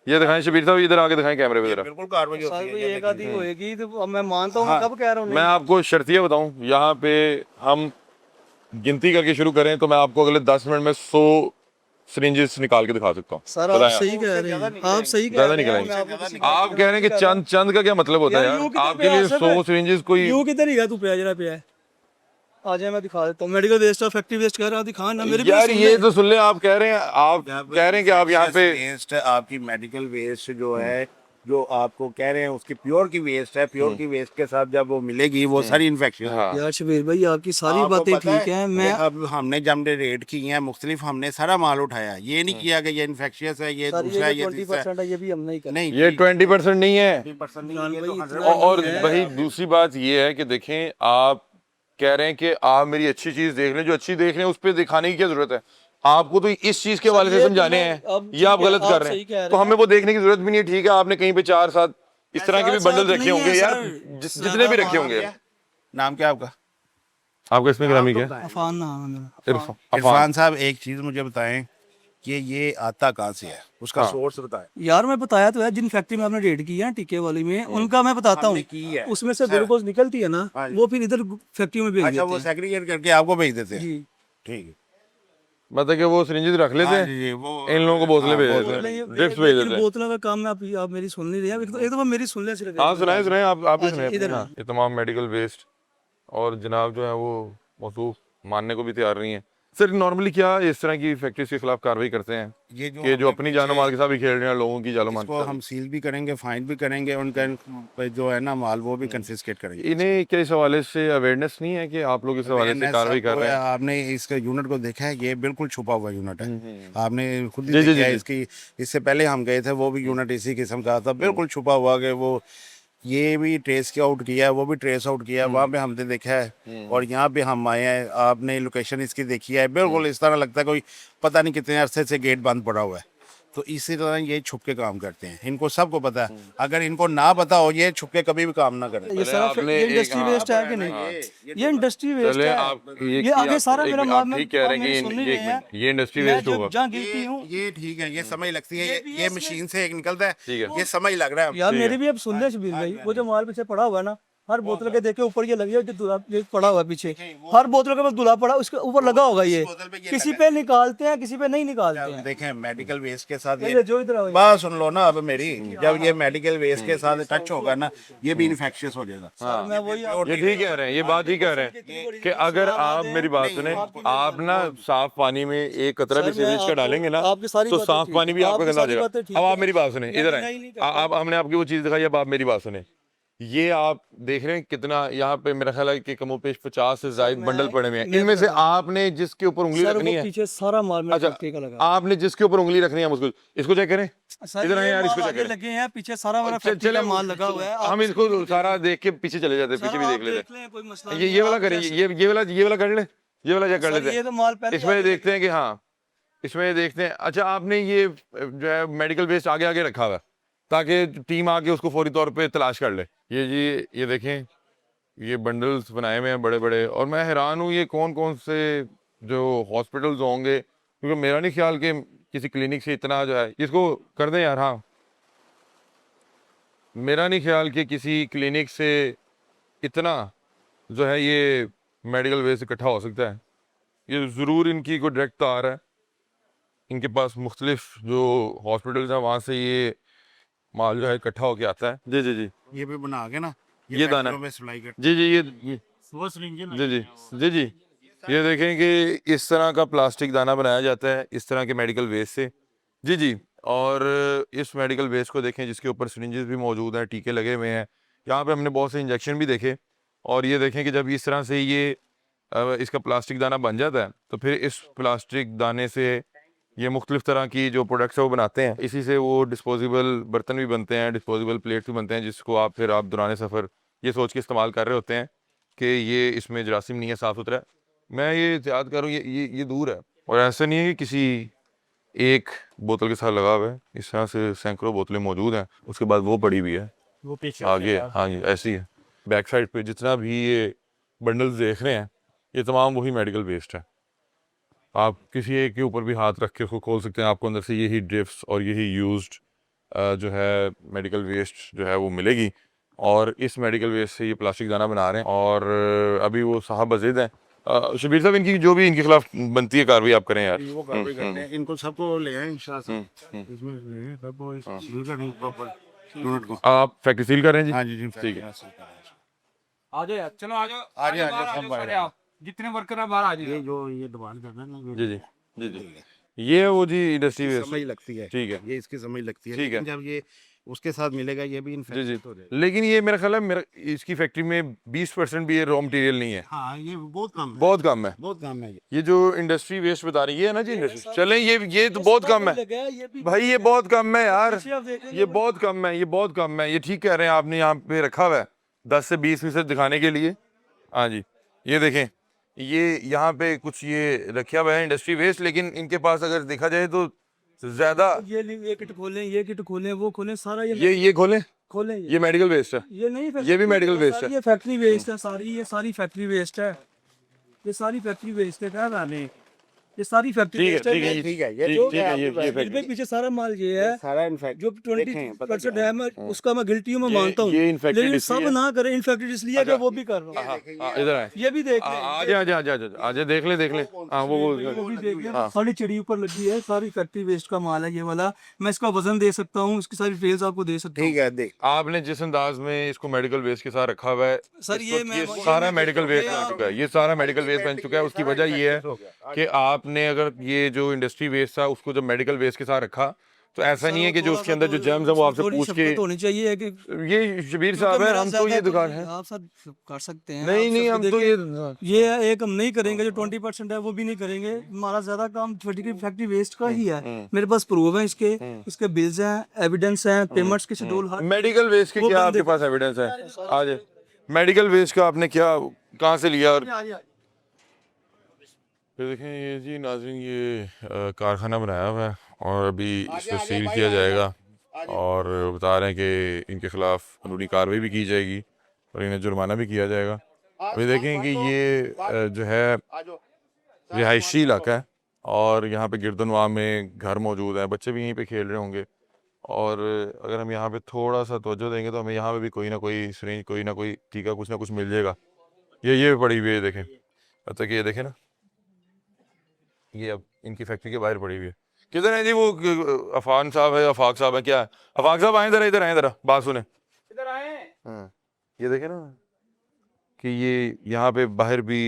ये दिखाएं शबीर साहब, इधर आके दिखाएं कैमरे पे जरा। बिल्कुल कार्रवाई सर होती कोई है। एक आधी होएगी तो अब मैं मानता हूँ, मैं कब कह रहा हूँ मैं आपको शर्तिया बताऊं, यहाँ पे हम गिनती करके शुरू करें तो मैं आपको अगले 10 मिनट में 100 सिरिंजेस निकाल के दिखा सकता हूँ। सर आप सही कह रहे हैं, आप सही कह ज्यादा रहे हैं। निकलेंगे। मैं आपको किसी- आप कह रहे हैं कि चंद चंद का क्या मतलब होता है यार, यूं यार? कितने आपके लिए पे आ 100 सिरिंजेस कोई यूं किधर ही गया तू, पे जरा पे है, आ जाए मैं दिखा देता हूँ। मेडिकल वेस्ट और फैक्ट्री वेस्ट कह रहा हूँ, दिखा ना मेरे भी यार सुन ये ले। तो सुन ले, आप कह रहे हैं, आप कह रहे हैं कि आप यहाँ पे वेस्ट, आपकी मेडिकल वेस्ट जो है, जो आपको कह रहे हैं उसकी प्योर की वेस्ट है, प्योर की वेस्ट के साथ जब वो मिलेगी वो सारी इन्फेक्शन हाँ यार शबीर भाई आपकी सारी आपको बातें पता ठीक है, मैं अब हमने जब रेड की हैं मुख्तलिफ, हमने सारा माल उठाया, ये नहीं किया कि ये इन्फेक्शियस है, ये सर दूसरा है, ये ये 20% है, ये भी हम नहीं कर नहीं, ये 20% नहीं है। 20% नहीं, ये तो 100% और भाई दूसरी बात ये है कि देखें, आप कह रहे हैं कि आप मेरी अच्छी चीज देख लें, जो अच्छी देख रहे हैं उस पर दिखाने की क्या जरूरत है? आपको तो इस चीज के हवाले से ये तो समझाने मैं- हैं, अब ये आप ठीक है, गलत आप कर रहे सही कह हैं, रहे तो हमें वो देखने की जरूरत भी नहीं है। ठीक है, आपने कहीं पे 4-7 इस तरह के भी बंडल रखे होंगे यार, जितने भी रखे होंगे। नाम क्या आपका? आपका इसमें ग्रामी क्या है? अफान नाम है मेरा। इरफान। इरफान साहब एक चीज मुझे बताएं कि ये आता कहाँ से है, उसका हाँ। सोर्स बताएं। यार मैं बताया तो है, जिन फैक्ट्री में आपने रेड की है टीके वाली में, उनका मैं बताता हूँ, हमने की है। उसमें से ग्लूकोज निकलती है ना, हाँ जी। वो फिर इधर फैक्ट्री में भेज अच्छा, वो देते हैं। सेग्रीगेट करके आपको भेज देते हैं। जी ठीक है। मतलब कि वो सिरिंजेस रख लेते हाँ हैं, जी, जी, वो इन लोगों को बोतलें भेज देते बोतलें, हैं, ड्रिप्स भेज देते हैं। बोतलों का काम में आप मेरी सुन नहीं रहे हैं। एक दफा मेरी सुन ले सिर्फ। हाँ सुनाए सुनाए, आप ही सुनाए। इधर हाँ, ये तमाम मेडिकल वेस्ट और जनाब जो है वो मौसूफ मानने को भी तैयार नहीं है। सर नॉर्मली क्या इस तरह की फैक्ट्रीज के खिलाफ कार्रवाई करते हैं ये कि जो अपनी जानो माल के साथ भी खेल रहे हैं, लोगों की जानो माल इसको हम सील भी करेंगे, फाइन भी करेंगे, उनका जो है ना माल वो भी कंफिस्केट करेंगे। इन्हें क्या इस हवाले से अवेयरनेस नहीं है कि आप लोग इस हवाले से कार्रवाई कर रहे हैं? आपने इसका यूनिट को देखा है, ये बिल्कुल छुपा हुआ यूनिट है, आपने खुद ही जी, जी, देखा है। जी। इसकी इससे पहले हम गए थे, वो भी यूनिट इसी किस्म का था, बिल्कुल छुपा हुआ कि वो ये भी ट्रेस के आउट किया है, वो भी ट्रेस आउट किया है, वहाँ पे हमने देखा है और यहाँ पे हम आए हैं, आपने लोकेशन इसकी देखी है, बिल्कुल इस तरह लगता है कोई पता नहीं कितने अरसे से गेट बंद पड़ा हुआ है। तो इसी तरह ये छुप के काम करते हैं, इनको सबको पता है। अगर इनको ना पता हो, ये छुप के कभी भी काम ना करें। ये सारा आपने ये एक- इंडस्ट्री हाँ, वेस्ट है कि नहीं? ये इंडस्ट्री वेस्ट चले है। आप ये आगे सारा मेरा माल आप ठीक कह रहे हैं कि ये इंडस्ट्री वेस्ट होगा। जहाँ गिरती हूँ ये ठीक है, ये समझ लगती है, ये मशीन से एक निकलता ठीक है, है। ये समझ लग रहा है। यार, मेरी भी अब सुन ले शबीर भाई, वो जो माल पीछे पड़ा हुआ है ना, हर बोतल के देखे ऊपर ये लगी है, जो दूल्हा ये पड़ा हुआ है पीछे, हर बोतल के पास दूल्हा पड़ा, उसके ऊपर लगा होगा ये। बोतल पे ये किसी पे निकालते हैं, किसी पे नहीं निकालते हैं। देखें मेडिकल वेस्ट के साथ ये जो इधर आओ, बात सुन लो ना अब मेरी, जब ये मेडिकल वेस्ट के साथ टच होगा ना, ये भी इन्फेक्शियस हो जाएगा। मैं वही ये ठीक कह रहे हैं, ये बात ठीक कह रहे हैं कि अगर आप मेरी बात सुने, आप ना साफ पानी में एक कतरा भी सीवेज का डालेंगे ना, आपकी सारी तो बातें साफ ठीक पानी भी है, आपका आपकी गंदा हो सारी जाएगा। बातें ठीक अब आप है। मेरी बात सुने, इधर नहीं, नहीं आए, करता। आप हमने आपकी वो चीज दिखाई, अब आप मेरी बात सुने। ये आप देख रहे हैं कितना यहाँ पे मेरा ख्याल है कि कमोपेश 50 से ज्यादा बंडल पड़े हुए हैं। इनमें से आपने जिसके ऊपर उंगली सर, रखनी वो है, पीछे सारा माल में अच्छा, फैक्ट्री का लगा। आपने जिसके ऊपर उंगली रखनी है मुझको इसको चेक करें, सर, इधर आए ये यार, इसको माल चेक आगे करें। लगे हैं, पीछे सारा मेरा चल- फैक्ट्री का चले माल लगा हुआ है। हम इसको सारा देख के पीछे चले जाते हैं, पीछे भी आप देख लेते देख लें, कोई मसला हैं। नहीं, ये वाला आप करें, जैसे- ये वाला कर ले, ये वाला चेक कर सर, लेते ये हैं। तो माल पहले इसमें आगे देखते हैं कि हाँ, इसमें देखते हैं। अच्छा, आपने ये जो है मेडिकल वेस्ट आगे आगे रखा हुआ है ताकि टीम आके उसको फौरी तौर पे तलाश कर ले। ये जी, ये देखें, ये बंडल्स बनाए हुए हैं बड़े बड़े, और मैं हैरान हूँ ये कौन कौन से जो हॉस्पिटल्स होंगे, क्योंकि मेरा नहीं ख्याल कि किसी क्लिनिक से इतना जो है, इसको कर दें यार। हाँ, मेरा नहीं ख्याल कि किसी क्लिनिक से इतना जो है ये मेडिकल वेस्ट इकट्ठा हो सकता है। ये ज़रूर इनकी कोई डायरेक्ट तार है, इनके पास मुख्तलिफ जो हॉस्पिटल्स हैं वहाँ से ये माल जो है इकट्ठा होके आता है। जी जी जी, ये भी बना के ना, ये दाना फैक्ट्रियों में सप्लाई कर जी जी, ये वो सिरिंजें ना, जी जी जी जी, ये देखें कि इस तरह का प्लास्टिक दाना बनाया जाता है इस तरह के मेडिकल वेस्ट से। जी जी, और इस मेडिकल वेस्ट को देखें जिसके ऊपर सिरिंजेस भी मौजूद हैं, टीके लगे हुए हैं। यहाँ पे हमने बहुत से इंजेक्शन भी देखे, और ये देखें कि जब इस तरह से ये इसका प्लास्टिक दाना बन जाता है तो फिर इस प्लास्टिक दाने से ये मुख्तलिफ तरह की जो प्रोडक्ट्स है वो बनाते हैं। इसी से वो डिस्पोजेबल बर्तन भी बनते हैं, डिस्पोजेबल प्लेट्स भी बनते हैं, जिसको आप फिर आप दौरान सफ़र ये सोच के इस्तेमाल कर रहे होते हैं कि ये इसमें जरासीम नहीं है, साफ़ सुथरा है। मैं ये एहतियात करूँ, ये दूर है, और ऐसा नहीं है कि किसी एक बोतल के साथ लगा हुआ है, इस तरह से सैकड़ों बोतलें मौजूद हैं, उसके बाद वो पड़ी हुई है वो पीछे आगे। हाँ जी, ऐसी है। बैक साइड पे जितना भी ये बंडल्स देख रहे हैं, ये तमाम वही मेडिकल वेस्ट है। आप किसी एक के ऊपर भी हाथ रख के उसको खोल सकते हैं, आपको अंदर से यही ड्रिफ्ट्स और यही यूज्ड जो है मेडिकल वेस्ट जो है वो मिलेगी। और इस मेडिकल वेस्ट से ये प्लास्टिक दाना बना रहे हैं, और अभी वो साहब बजीद हैं। शबीर साहब, इनकी जो भी इनके खिलाफ बनती है कार्रवाई आप करें यार। वो कार्रवाई करते हैं, इनको सबको ले आए इंशाल्लाह, इसमें ले आए सबको, इस सील करने प्रॉपर यूनिट को। आप फैक्ट्री सील कर रहे हैं जी? हाँ जी जी, ठीक है। आ जाओ यार, चलो आ जाओ, आ जाओ, बाहर सब जाओ, बाहर सारे आओ, जितने वर्कर हैं बाहर आ ये जाओ। जो ये दुकान करना है ना, जी जी जी जी, ये वो जी इंडस्ट्री वेस्ट। समझ लगती है, ठीक है, ये इसकी समझ लगती है, ठीक है। लेकिन जब ये उसके साथ मिलेगा ये भी जी जी, इन्फेक्ट हो जाएगा। लेकिन ये मेरा ख्याल है मेरा इसकी फैक्ट्री में 20% भी ये रॉ मटेरियल नहीं है, हाँ, ये बहुत कम है, बहुत कम है। बहुत कम है ये। ये जो इंडस्ट्री वेस्ट बता रही है ना जी, इंडस्ट्री, चलें ये तो बहुत कम है ये भी भाई, ये बहुत कम है यार, पीछे आप देख लें, ये बहुत कम है, ये बहुत कम है। ये ठीक कह रहे हैं, आपने यहाँ पे रखा हुआ है 10 से 20% दिखाने के लिए। हाँ जी, ये देखें, ये यहाँ पे कुछ ये रखा हुआ है इंडस्ट्री वेस्ट, लेकिन इनके पास अगर देखा जाए तो ज्यादा। ये किट खोलें, ये किट खोलें, वो खोलें, सारा ये खोलें, खोलें। ये मेडिकल वेस्ट है, ये नहीं, ये भी medical waste है। ये फैक्ट्री वेस्ट है सारी, ये सारी फैक्ट्री वेस्ट है, ये सारी फैक्ट्री वेस्ट है। क्या जाने ये सारी फैक्ट्री ठीक है ठीक है ठीक है, ये ठीक है ये फिर भी फैक्ट्री पीछे सारा माल ये है सारा इनफैक्ट जो 20% है, मैं उसका मैं गिल्टी हूँ, मैं मानता हूँ, ये infected लेकिन इसलिए सब है। ना करें इन्फेक्टेड इसलिए कि वो भी कर रहा हूँ। इधर आए ये भी देख लें, आजा आजा आजा आजा आजा देख ले हाँ वो भी देख लें, सारी चिड़ी ऊपर लगी है, सारी फैक्ट्री वेस्ट का माल है ये वाला। मैं इसका वजन दे सकता हूँ, इसकी सारी डिटेल्स आपको दे सकता हूँ। ठीक है, देख आपने जिस अंदाज में इसको मेडिकल वेस्ट के साथ रखा हुआ है सर ये ये सारा मेडिकल वेस्ट बन चुका है, ये सारा मेडिकल वेस्ट बन चुका है। उसकी वजह ये है कि आपने अगर ये जो इंडस्ट्री वेस्ट था उसको जब मेडिकल वेस्ट के साथ रखा तो ऐसा नहीं है कि जो उसके अंदर जो जर्म्स है वो आपसे पूछ के होनी चाहिए कि ये शबीर साहब है, हम तो ये दुकान है आप सर कर सकते हैं, नहीं आप नहीं सबको हम तो देखिए, ये एक हम नहीं करेंगे, जो 20% है वो भी नहीं करेंगे। हमारा ज्यादा काम फैक्ट्री वेस्ट का ही है। मेरे पास प्रूफ है इसके बिल्स हैं, एविडेंस हैं, पेमेंट्स के शेड्यूल हर मेडिकल वेस्ट के वो क्या बंदे- आपके पास एविडेंस है? आज मेडिकल वेस्ट का आपने क्या कहाँ से लिया? और फिर देखें ये जी नाज़रीन, ये कारखाना बनाया हुआ है और अभी इसे सील किया जाएगा और बता रहे हैं कि इनके खिलाफ कानूनी कार्रवाई भी की जाएगी और इन्हें जुर्माना भी किया जाएगा। अभी देखें कि ये जो है रिहायशी इलाका है और यहाँ पे गिरदनवा में घर मौजूद हैं, बच्चे भी यहीं पे खेल रहे होंगे और अगर हम यहाँ पे थोड़ा सा तवज्जो देंगे तो हमें यहाँ पे भी कोई ना कोई सिरिंज, कोई ना कोई टीका, कुछ ना कुछ मिल जाएगा। ये पड़ी हुई है देखें, अब तक ये देखें ना, ये अब इनकी फैक्ट्री के बाहर पड़ी हुई है। किधर है जी वो अफान साहब है, अफाक साहब है, क्या है? अफाक साहब आए इधर, इधर आए जरा, बात सुने। इधर आए। हाँ, ये देखें ना कि ये यहाँ पे बाहर भी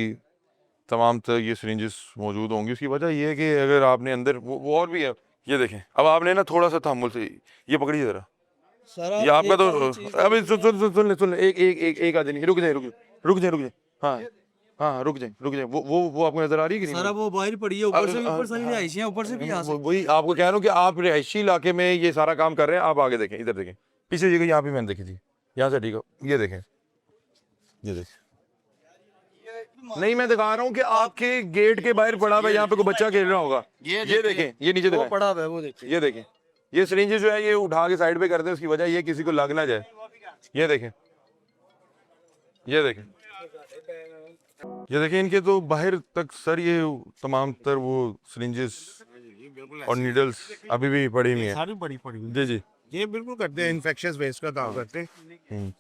तमाम तरह ये सिरिंजेस मौजूद होंगी। उसकी वजह ये है कि अगर आपने अंदर वो और भी है, ये देखें। अब आपने ना थोड़ा सा तहम्मुल से ये पकड़िए जरा, ये आपका तो अभी सुन ले, एक आदमी, रुक जाए, हाँ रुक जाए। वो आपको नजर आ रही है कि नहीं? सारा वो बाहर पड़ी है, ऊपर से भी, ऊपर सारी रिहायशी है, ऊपर से भी आ सकते वही आपको कह रहा हूँ कि आप रिहायशी इलाके में ये सारा काम कर रहे हैं। आप आगे देखें, इधर देखें, पीछे जगह यहाँ पे मैंने देखी थी, यहाँ से ठीक है, ये देखें, ये देखें। नहीं मैं दिखा रहा हूँ कि आपके गेट के बाहर पड़ा हुआ है, यहाँ पे कोई बच्चा खेल रहा होगा। ये देखें, ये नीचे वो दिखाएं, पड़ा हुआ है, वो देखिए। ये देखें, ये सिरिंज जो है ये उठा के साइड पे कर दें, उसकी वजह ये किसी को लग ना जाए। ये देखें, ये देखें इनके तो बाहर तक सर ये तमाम तर वो सिरिंजेस और नीडल्स अभी भी पड़ी हुई हैं। सारी बड़ी पड़ी हुई। जी जी ये बिल्कुल करते हैं, इन्फेक्शियस वेस्ट का काम करते हैं।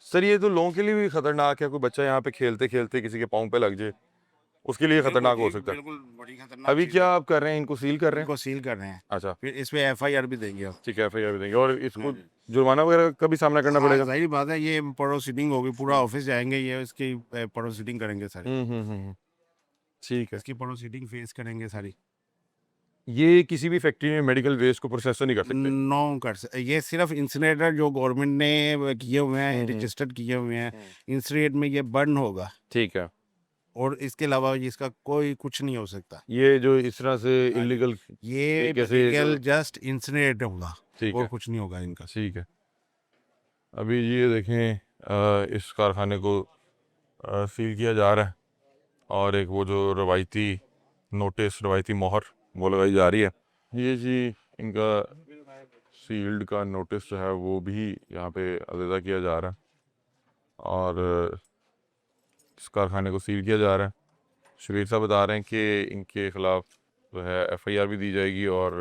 सर, ये तो लोगों के लिए भी खतरनाक है। कोई बच्चा यहाँ पे खेलते खेलते किसी के पाँव पे लग जाए, उसके लिए खतरनाक हो सकता है। बिल्कुल बड़ी खतरनाक अभी चीज़ क्या है। आप कर रहे हैं? इनको सील कर रहे हैं? इनको सील कर रहे हैं, अच्छा, फिर इस पे FIR भी देंगे आप। ठीक है, FIR भी देंगे और इसको जुर्माना वगैरह का भी सामना करना पड़ेगा। जाहिर बात है, ये प्रोसीडिंग होगी, पूरा ऑफिस जाएंगे, ये इसकी प्रोसीडिंग करेंगे सारी, ठीक है। इसकी प्रोसीडिंग फेस करेंगे सारी। ये किसी भी फैक्ट्री में मेडिकल वेस्ट को प्रोसेस नहीं कर सकते। नो कर सकते, ये सिर्फ इंसिनरेटर जो गवर्नमेंट ने किए हुए हैं, रजिस्टर्ड किए हुए हैं, इंसिनरेट में ये बर्न होगा ठीक है, और इसके अलावा इसका कोई कुछ नहीं हो सकता। ये जो इस तरह से इलीगल, ये कैसे- मटेरियल जस्ट इंसिनरेट होगा ठीक और है, कुछ नहीं होगा इनका। ठीक है। अभी ये देखें इस कारखाने को सील किया जा रहा है और एक वो जो रवायती नोटिस, रवायती मोहर वो लगाई जा रही है। ये जी इनका सील्ड का नोटिस जो है वो भी यहाँ पे अलहदा किया जा रहा है और इस कारखाने को सील किया जा रहा है। शबीर साहब बता रहे हैं कि इनके खिलाफ जो है FIR भी दी जाएगी और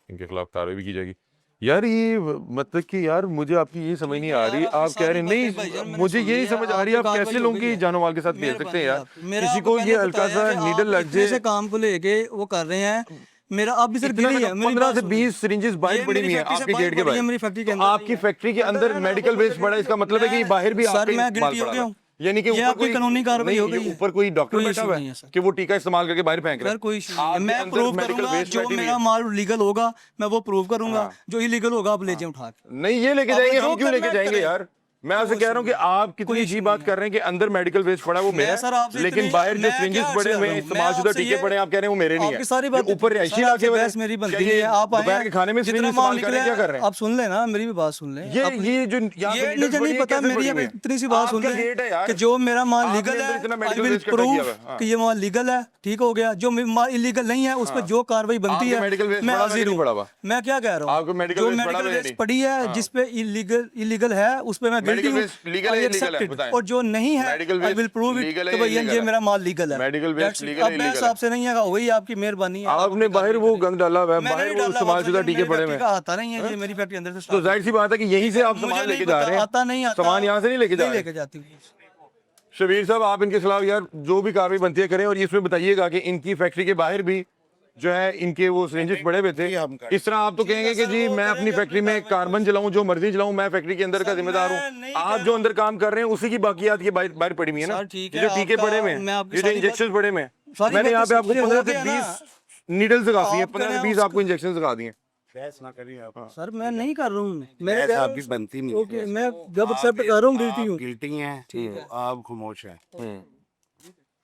इनके खिलाफ कार्रवाई भी की जाएगी। यार ये मतलब कि यार मुझे आपकी ये समझ नहीं आ रही, आप कह रहे नहीं, मुझे यही समझ आ रही है आप कैसे लोगों की जानों माल के साथ खेल सकते हैं यार। किसी को ये हल्का सा नीडल लग से जाए, काम को लेके वो कर रहे हैं। मेरा अब भी सर इतना गिरी है, मेरी 15 बात से सुनिए। 20 सिरिंजेस बाहर ये पड़ी मेरी हुई हैं फैक्ट्री से आपके बाहर गेट के पड़ी है, बाहर। मेरी फैक्ट्री के तो अंदर आपकी फैक्ट्री के अंदर मेडिकल वेस्ट पड़ा है, इसका मतलब है कि बाहर भी सर, आपका मैं ही गिल्टी माल हो पड़ा गया है। हूँ। यानी कि ये ऊपर आपकी कोई कानूनी कार्रवाई नहीं, हो गई है। ऊपर कोई डॉक्टर कोई बैठा issue हुआ नहीं है है सर। कि वो टीका इस्तेमाल करके बाहर फेंक रहा सर है। कोई इशू नहीं है, आपके मैं अंदर प्रूव medical करूंगा, waste जो बैठी हुई मेरा है। माल लीगल होगा मैं वो प्रूव करूंगा, हाँ। जो इलीगल होगा आप ले जाए उठा के। नहीं ये लेके आपने जाएंगे, जो हम क्यों लेके करना है जाएंगे करें। यार? मैं आपसे कह रहा हूँ कि आप कितनी अजीब बात कर रहे हैं कि अंदर मेडिकल वेस्ट पड़ा है वो मैं मेरा सर है, आपसे लेकिन इतनी- बाहर जो मैं सिरिंजेस क्या पड़े अर्ज हुए कर हैं, रहा हूँ? इस्तेमाल शुदा मैं टीके आपसे पड़े हैं, आप कह रहे हैं वो मेरे नहीं आपकी है। सारी बात ये ऊपर रिहायशी सर, इलाके आपसे वाले बहस मेरी बनती क्या ये है, आप आए दोपहर के खाने में जितना सिरिंज माल इस्तेमाल कर रहे हैं, क्या कर रहे हैं? आप सुन लेना, मेरी भी बात सुन लें। ये आप- ये जो यहाँ ये पे मुझे नहीं पता, मेरी अब इतनी सी बात सुन आपका गेट है लें यार। कि जो मेरा माल आपने लीगल अंदर इतना है, medical आई विल waste इकट्ठा किया हुआ है। प्रूव हाँ। कि ये माल लीगल है, ठीक हो गया। जो माल इलीगल नहीं है उस पर जो कार्रवाई बनती आपके है medical waste मैं पड़ा हुआ हाजिर नहीं हूँ। पड़ा हुआ? मैं क्या कह रहा हूँ, आपको medical जो waste पड़ा हुआ मेडिकल है वेस्ट नहीं? पड़ी है, जिस पे इलीगल है उस पे मैं गिल्टी मेडिकल वेस्ट लीगल है इलीगल है बताएं। और जो नहीं है medical I will waste prove it legal कि है भैया इलीगल ये है। मेरा माल लीगल है। Medical waste That's it। Legal है अब मैं इलीगल है। आपसे नहीं है, वही आपकी मेहरबानी है। आपने बाहर वो गंद डाला हुआ है, मैंने बाहर नहीं वो डाला, इस्तेमाल शुदा मेरी टीके पड़े हुए फैक्ट्री हैं। का आता नहीं है, ये मेरी फैक्ट्री अंदर से तो start जाहिर सी बात है कि यहीं से आप मुझे सामान नहीं लेके जा पता, रहे हैं, आता नहीं आता, सामान यहाँ से नहीं लेके जा नहीं रहे लेके जाती हूँ। शबीर साहब आप इनके खिलाफ यार जो भी कार्रवाई बनती है करें, और इसमें बताइएगा कि इनकी फैक्ट्री के बाहर भी जो है इनके वो सिरेंजेस पड़े हुए थे। इस तरह आप तो कहेंगे कि जी मैं अपनी फैक्ट्री में कार्बन जलाऊं, जो मर्जी जलाऊं, मैं फैक्ट्री के अंदर का जिम्मेदार हूं। आप जो अंदर काम कर रहे हैं उसी की बाकियात ये बाहर पड़ी हुई है ना, सर, ठीक ये है, जो टीके आपका- पड़े हुए मैं हैं, आपकी ये जो सारी इंजेक्शन पड़े हुए हैं, सारी मैंने यहाँ पे बातें आपको हो 15 से गया ना। 20 नीडल्स दिखा दी है, आप 15 से करें 20 आपको इंजेक्शन दिखा दिए। बहस ना करिए आप। सर मैं नहीं कर रहा हूँ, मैं बहस आपकी बनती नहीं है। ओके, मैं जब एक्सेप्ट कर रहा हूँ गिल्टी हूँ। गिल्टी हैं, आप खामोश हैं।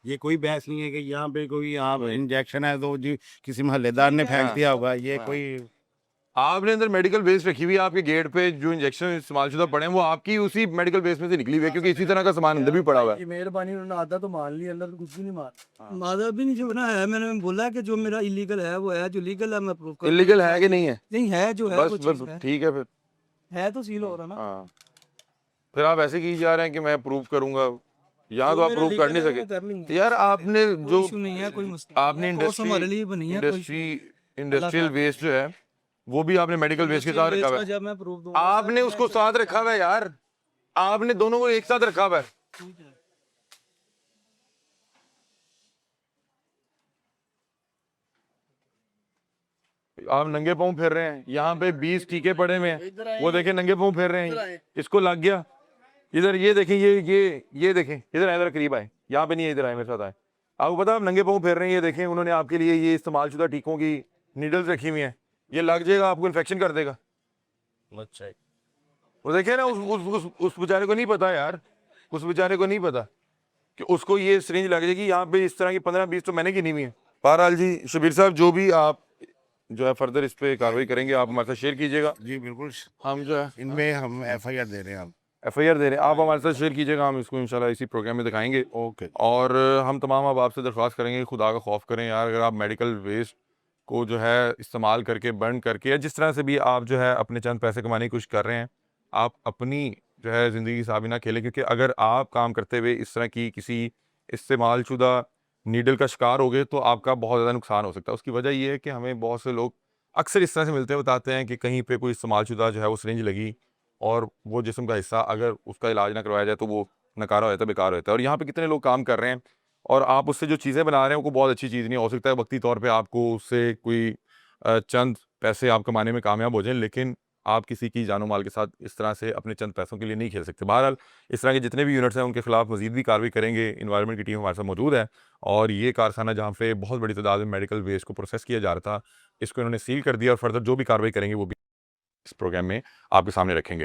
ये कोई बहस नहीं है कि यहाँ पे कोई यहाँ इंजेक्शन है तो जी किसी मोहल्लेदार ने फेंक दिया होगा, ये कोई आपने अंदर मेडिकल वेस्ट रखी हुई है, आपके गेट पे जो इंजेक्शन इस्तेमाल शुदा पड़े हैं वो आपकी उसी मेडिकल वेस्ट में से निकली हुई है, क्योंकि इसी तरह का सामान अंदर भी पड़ा हुआ है। ये मेहरबानी, उन्होंने आधा तो मान लिया, अंदर तो कुछ भी नहीं मान आधा भी नहीं जो ना है। मैंने बोला है कि जो मेरा इलीगल है वो है, जो लीगल है मैं प्रूव कर इलीगल है कि नहीं है? नहीं है, जो है वो बस चीज़ बस है। ठीक है फिर। है तो सील हो रहा ना। हाँ फिर आप ऐसे की जा रहे हैं कि मैं प्रूव करूंगा, यहाँ तो आप प्रूव कर नहीं सके यार। आपने जो इशू नहीं है, कोई मसला आपने कोर्स हमारे लिए बनी है, कोई इंडस्ट्रियल वेस्ट जो है वो भी आपने मेडिकल वेस्ट के साथ रखा हुआ है। जब मैं प्रूफ दूंगा आपने उसको साथ रखा हुआ है यार, आपने दोनों को एक साथ रखा हुआ है। आप नंगे पाँव फिर रहे हैं, यहाँ पे 20 टीके पड़े हुए हैं, वो देखें नंगे पाँव फिर रहे हैं, इसको लग गया। इधर ये देखें, ये देखें, इधर आए, इधर करीब आए, यहाँ पे नहीं है, इधर आए मेरे साथ आए। आपको पता आप नंगे पाँव फिर रहे हैं, ये देखें उन्होंने आपके लिए ये इस्तेमाल शुदा टीकों की नीडल्स रखी हुई हैं, ये लग जाएगा आपको इन्फेक्शन कर देगा। अच्छा वो देखे ना, उस बेचारे को नहीं पता यार, उस बेचारे को नहीं पता कि उसको ये सिरिंज लग जाएगी। यहाँ पे इस तरह की 15-20 तो मैंने गिनी हुई है। बहरहाल जी शबीर साहब जो भी आप जो है फर्दर इस पे कार्रवाई करेंगे आप हमारे साथ शेयर कीजिएगा। जी बिल्कुल, हम जो है इनमें हम FIR दे रहे हैं। हम FIR दे रहे हैं, आप हमारे साथ शेयर कीजिएगा, हम इसको इंशाल्लाह इसी प्रोग्राम में दिखाएंगे। ओके। और हम तमाम अब आपसे दरख्वास्त करेंगे कि खुदा का खौफ करें यार, अगर आप मेडिकल वेस्ट को जो है इस्तेमाल करके बर्न करके या जिस तरह से भी आप जो है अपने चंद पैसे कमाने की कोशिश कर रहे हैं, आप अपनी जो है ज़िंदगी साथ ना खेलें, क्योंकि अगर आप काम करते हुए इस तरह की किसी इस्तेमाल शुदा नीडल का शिकार हो गए तो आपका बहुत ज़्यादा नुकसान हो सकता है। उसकी वजह ये है कि हमें बहुत से लोग अक्सर इस तरह से मिलते हैं, बताते हैं कि कहीं पे कोई इस्तेमाल शुदा जो है वो सिरिंज लगी और वो जिस्म का हिस्सा अगर उसका इलाज ना करवाया जाए तो वो नकारा हो जाता है, बेकार हो जाता है। और यहाँ पे कितने लोग काम कर रहे हैं और आप उससे जो चीज़ें बना रहे हैं वो बहुत अच्छी चीज़ नहीं हो सकता है, वक्ती तौर पे आपको उससे कोई चंद पैसे आप कमाने में कामयाब हो जाएं, लेकिन आप किसी की जानो माल के साथ इस तरह से अपने चंद पैसों के लिए नहीं खेल सकते। बहरहाल इस तरह के जितने भी यूनिट्स हैं उनके खिलाफ मजीद भी कार्रवाई करेंगे। इन्वायरमेंट की टीम हमारे साथ मौजूद है और ये कारखाना जहाँ पे बहुत बड़ी तादाद में मेडिकल वेस्ट को प्रोसेस किया जा रहा था, इसको इन्होंने सील कर दिया और फर्दर जो भी कार्रवाई करेंगे वो भी इस प्रोग्राम में आपके सामने रखेंगे।